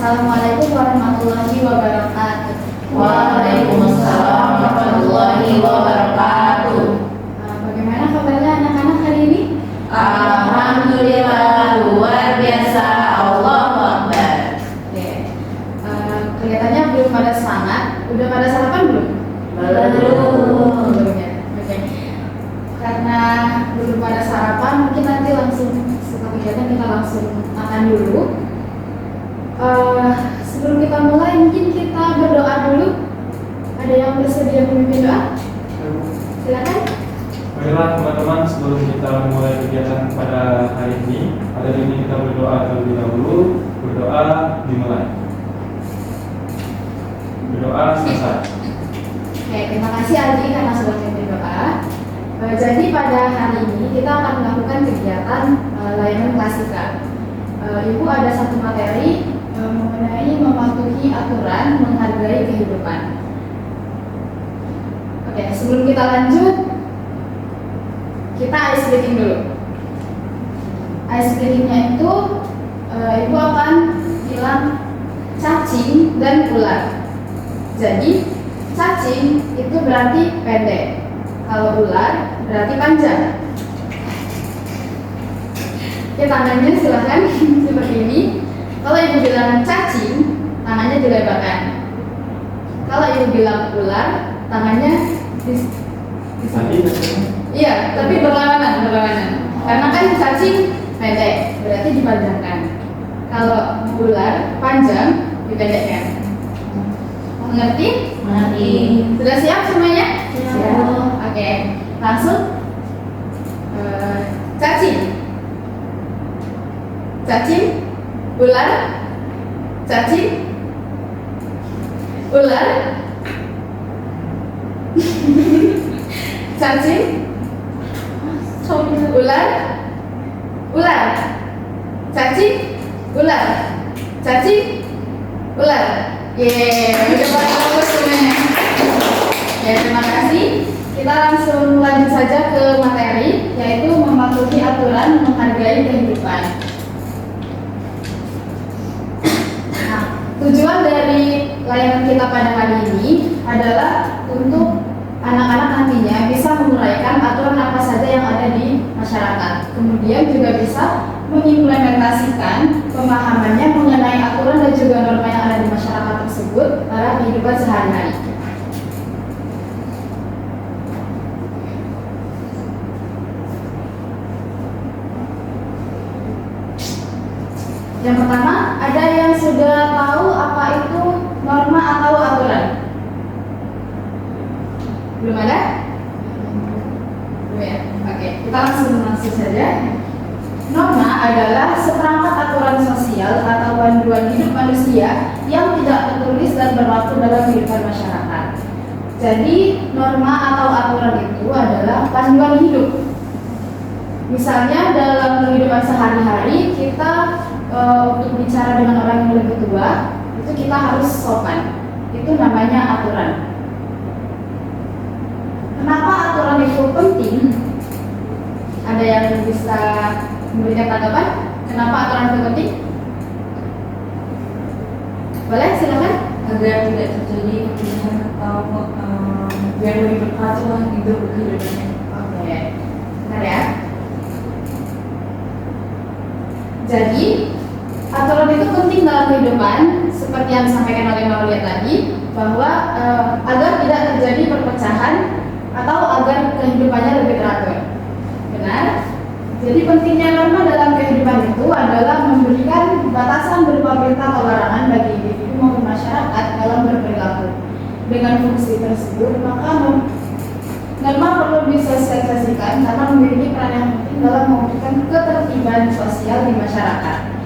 Assalamualaikum warahmatullahi wabarakatuh. Waalaikumsalam warahmatullahi wabarakatuh. Bagaimana kabarnya anak-anak hari ini? Alhamdulillah, luar biasa. Allahu Akbar. Oke. Kelihatannya belum pada semangat. Udah pada sarapan belum? Belum. Ya. Oke. Karena belum pada sarapan, mungkin nanti langsung setelah kegiatan kita langsung makan dulu. Sebelum kita mulai, mungkin kita berdoa dulu. Ada yang bersedia memimpin doa? Silakan. Baiklah teman-teman, sebelum kita mulai kegiatan pada hari ini kita berdoa terlebih dahulu. Berdoa dimulai. Berdoa selesai. Oke, terima kasih Aldi karena sudah memimpin doa. Jadi pada hari ini kita akan melakukan kegiatan layanan klasika. Ibu ada satu materi mengenai mematuhi aturan menghargai kehidupan. Oke, sebelum kita lanjut, kita ice breaking dulu. Ice breakingnya itu ibu akan bilang cacing dan ular. Jadi cacing itu berarti pendek, kalau ular berarti panjang. Oke, tangannya silahkan seperti ini. Kalau ibu bilang cacing, tangannya dilebarkan. Kalau ibu bilang ular, tangannya iya, tapi berlawanan. Karena kan cacing pendek, berarti dipanjangkan. Kalau ular panjang, dipendekkan. Mengerti? Mengerti. Sudah siap semuanya? Siap. Oke, langsung. Cacing, ular, cacing, ular, cacing, ular, cacing, ular, cacing, ular. Udah paling bagus semuanya. Ya, terima kasih. Kita langsung lanjut saja ke materi, yaitu mematuhi aturan menghargai kehidupan. Nah, tujuan dari layanan kita pada hari ini adalah untuk anak-anak nantinya bisa menguraikan aturan apa saja yang ada di masyarakat. Kemudian juga bisa mengimplementasikan pemahamannya mengenai aturan dan juga norma yang ada di masyarakat tersebut dalam kehidupan sehari-hari. Yang pertama, ada yang sudah tahu apa itu norma atau aturan? Belum ada? Belum ya? Oke, kita langsung saja. Norma adalah seperangkat aturan sosial atau panduan hidup manusia yang tidak tertulis dan berlaku dalam kehidupan masyarakat. Jadi, norma atau aturan itu adalah panduan hidup. Misalnya dalam kehidupan sehari-hari kita untuk bicara dengan orang yang lebih tua, itu kita harus sopan. Itu namanya aturan. Kenapa aturan itu penting? Ada yang bisa memberikan tanggapan? Kenapa aturan itu penting? Boleh, silakan. Agar tidak terjadi perpecahan atau biar lebih berkelanjutan hidup kehidupannya. Oke, benar ya. Jadi aturan itu penting dalam kehidupan, seperti yang disampaikan oleh Maulia tadi, bahwa agar tidak terjadi perpecahan atau agar kehidupannya lebih teratur. Benar? Jadi pentingnya norma dalam kehidupan itu adalah memberikan batasan berupa perintah atau larangan bagi individu maupun masyarakat dalam berperilaku. Dengan fungsi tersebut, maka norma perlu disosialisasikan karena memiliki peran yang penting dalam memberikan ketertiban sosial di masyarakat.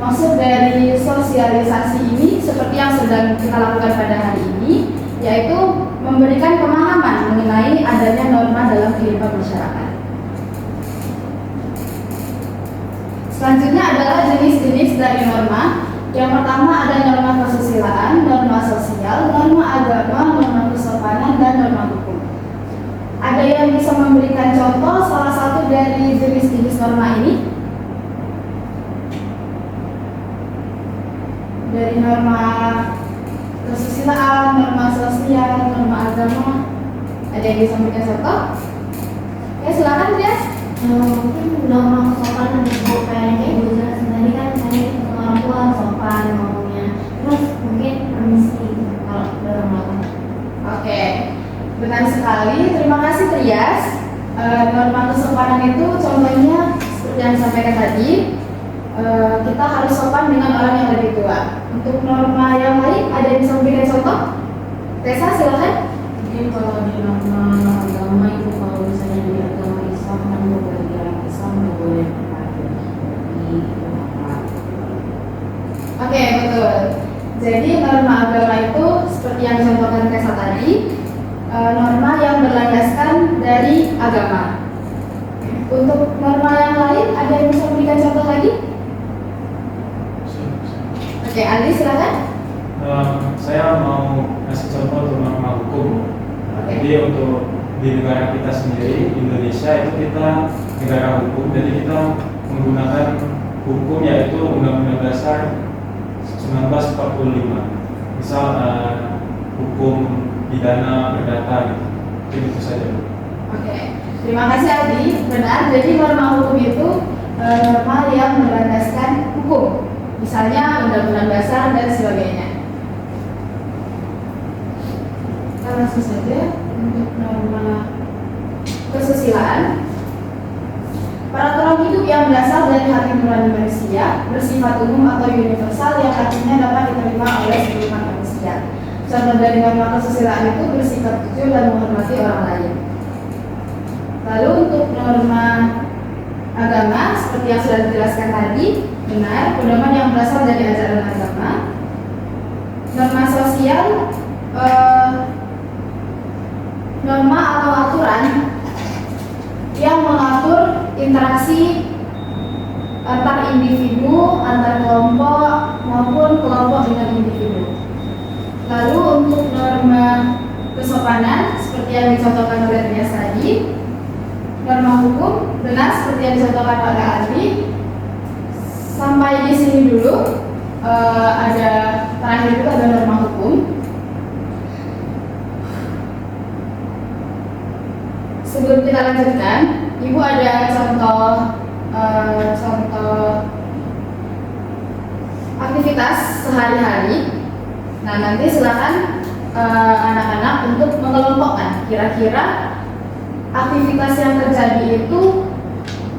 Maksud dari sosialisasi ini seperti yang sedang kita lakukan pada hari ini, yaitu memberikan pemahaman mengenai adanya norma dalam kehidupan masyarakat. Selanjutnya adalah jenis-jenis dari norma. Yang pertama ada norma kesusilaan, norma sosial, norma agama, norma kesopanan, dan norma hukum. Ada yang bisa memberikan contoh salah satu dari jenis-jenis norma ini? Dari norma kesusilaan, norma sosial, norma agama. Ada yang bisa memberikan contoh? Ya silakan Trias. Mungkin norma kesopanan Bu, kayak ibu jelas tadi kan saya ketemu orang tua sopan ngomongnya, terus mungkin permisi kalau dalam melakukan. Oke, benar sekali. Terima kasih Trias. Norma kesopanan itu contohnya seperti yang disampaikan tadi, kita harus sopan dengan orang yang lebih tua. Untuk norma yang lain ada yang bisa memberikan contoh? Tessa silakan. Mungkin kalau di norma agama itu, kalau misalnya di agama Islam kan bagi orang Islam nggak boleh berkata di tempat. Oke, betul. Jadi norma agama itu seperti yang dicontohkan Tessa tadi, norma yang berlandaskan dari agama. Untuk norma yang lain ada yang bisa memberikan contoh lagi? Oke, Ali silakan. Saya mau kasih contoh untuk norma hukum. Oke. Jadi untuk di negara kita sendiri, Indonesia itu kita negara hukum, jadi kita menggunakan hukum yaitu Undang-Undang Dasar 1945. Misal hukum pidana perdata gitu. Mungkin itu saja. Oke, terima kasih Aldi. Benar, jadi norma hukum itu norma yang berlandaskan hukum, misalnya undang-undang dasar dan sebagainya. Langsung saja untuk norma kesusilaan. Peraturan hidup yang berasal dari hati nurani manusia, bersifat umum atau universal yang artinya dapat diterima oleh seluruh manusia. Contoh dari norma kesusilaan itu bersikap jujur dan menghormati orang lain. Lalu untuk norma agama, seperti yang sudah dijelaskan tadi, benar, pedoman yang berasal dari ajaran agama. Norma sosial, norma atau aturan yang mengatur interaksi antar individu, antar kelompok maupun kelompok dengan individu. Lalu untuk norma kesopanan seperti yang dicontohkan oleh Trias tadi, norma hukum benar seperti yang dicontohkan oleh Adri. Sampai di sini dulu. Ada terakhir itu ada norma hukum. Sebelum kita lanjutkan, Ibu ada contoh aktivitas sehari-hari. Nah, nanti silakan anak-anak untuk mengelompokkan kira-kira aktivitas yang terjadi itu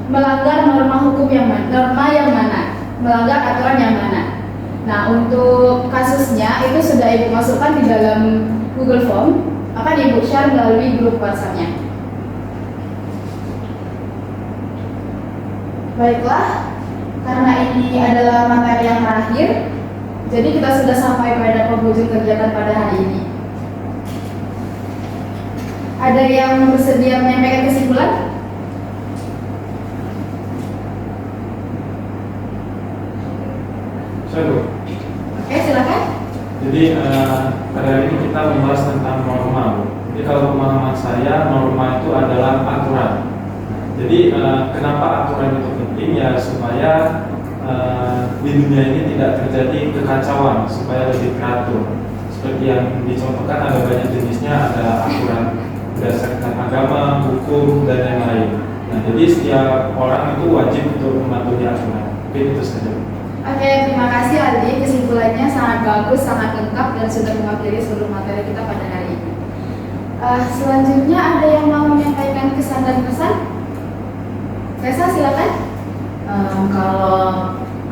melanggar norma hukum yang mana, melanggar aturan yang mana. Nah, untuk kasusnya itu sudah Ibu masukkan di dalam Google Form, akan Ibu share melalui grup WhatsApp-nya. Baiklah, karena ini adalah materi yang terakhir, jadi kita sudah sampai pada penghujung kegiatan pada hari ini. Ada yang bersedia menyampaikan kesimpulan? Saya Bu. Oke, silakan. Jadi pada hari ini kita membahas tentang norma, Bu. Jadi kalau pemahaman saya, norma itu adalah aturan. Jadi kenapa aturan itu penting? Ya supaya di dunia ini tidak terjadi kekacauan, supaya lebih teratur. Seperti yang dicontohkan ada banyak jenisnya, ada aturan berdasarkan agama, hukum, dan yang lain. Nah, jadi setiap orang itu wajib untuk mematuhi aturan. Mungkin itu saja. Oke, terima kasih Aldi. Kesimpulannya sangat bagus, sangat lengkap dan sudah mewakili seluruh materi kita pada hari ini. Selanjutnya ada yang mau menyampaikan kesan dan pesan? Tessa, silakan. Kalau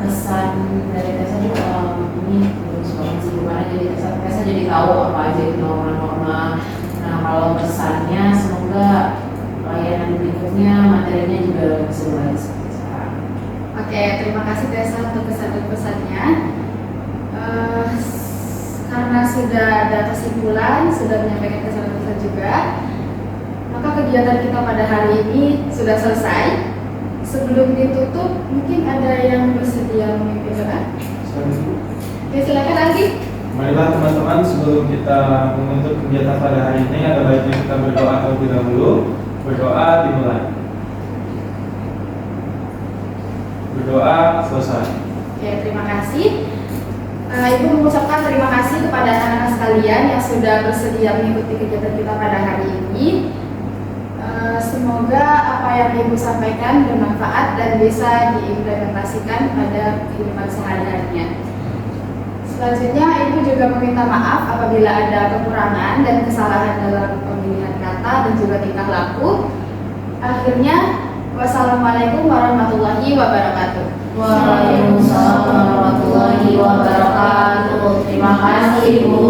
kesan dari Tessa juga ini bagus banget sih, bukan jadi Tessa jadi tahu apa aja itu norma-norma. Nah, kalau pesannya semoga layanan berikutnya materinya juga lebih sesuai seperti sekarang. Oke, terima kasih Tessa untuk kesan dan pesannya. Karena sudah ada kesimpulan, sudah menyampaikan kesan dan pesan juga, maka kegiatan kita pada hari ini sudah selesai. Sebelum ditutup, mungkin ada yang bersedia memimpin doa? Ya, silakan Aldi. Marilah teman-teman, sebelum kita menutup kegiatan pada hari ini, ada baiknya kita berdoa terlebih dahulu. Berdoa dimulai. Berdoa selesai. Ya, terima kasih. Ibu mengucapkan terima kasih kepada anak-anak sekalian yang sudah bersedia mengikuti kegiatan kita pada hari ini. Semoga apa yang Ibu sampaikan bermanfaat dan bisa diimplementasikan pada kehidupan sehari-harinya. Selanjutnya, Ibu juga meminta maaf apabila ada kekurangan dan kesalahan dalam pemilihan kata dan juga tingkah laku. Akhirnya, wassalamualaikum warahmatullahi wabarakatuh. Waalaikumsalam warahmatullahi wabarakatuh. Terima kasih, Bu.